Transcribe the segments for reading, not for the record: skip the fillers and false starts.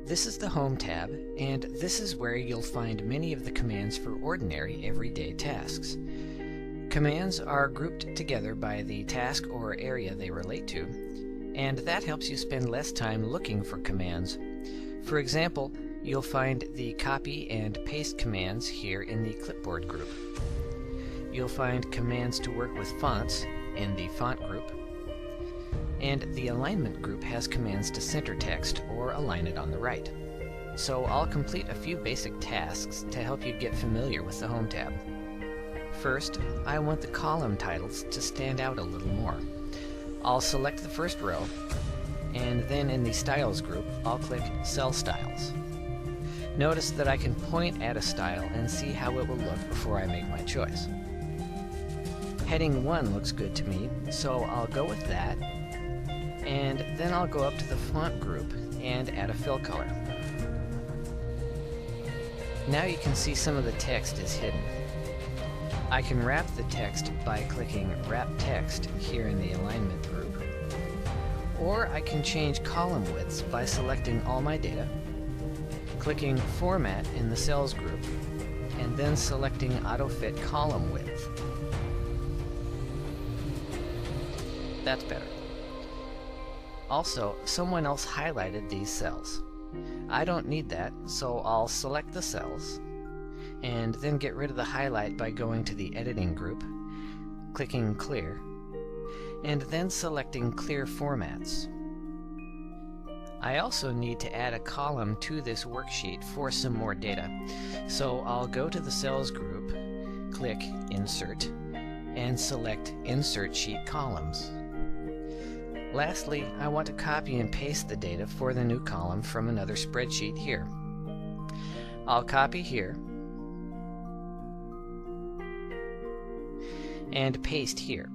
This is the Home tab, and this is where you'll find many of the commands for ordinary everyday tasks. Commands are grouped together by the task or area they relate to, and that helps you spend less time looking for commands. For example, you'll find the copy and paste commands here in the clipboard group. You'll find commands to work with fonts in the font group, and the alignment group has commands to center text or align it on the right. So I'll complete a few basic tasks to help you get familiar with the Home tab. First, I want the column titles to stand out a little more. I'll select the first row, and then in the Styles group, I'll click Cell Styles. Notice that I can point at a style and see how it will look before I make my choice. Heading 1 looks good to me, so I'll go with that, and then I'll go up to the font group and add a fill color. Now you can see some of the text is hidden. I can wrap the text by clicking Wrap Text here in the alignment group, or I can change column widths by selecting all my data, clicking Format in the Cells group, and then selecting Auto-Fit Column Width. That's better. Also, someone else highlighted these cells. I don't need that, so I'll select the cells, and then get rid of the highlight by going to the Editing group, clicking Clear, and then selecting Clear Formats. I also need to add a column to this worksheet for some more data, so I'll go to the Cells group, click Insert, and select Insert Sheet Columns. Lastly, I want to copy and paste the data for the new column from another spreadsheet here. I'll copy here and paste here.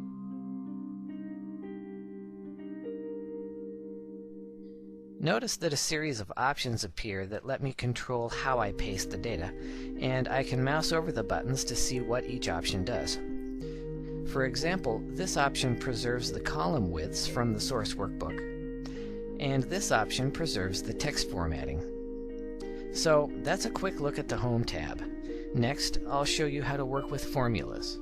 Notice that a series of options appear that let me control how I paste the data, and I can mouse over the buttons to see what each option does. For example, this option preserves the column widths from the source workbook, and this option preserves the text formatting. So that's a quick look at the Home tab. Next, I'll show you how to work with formulas.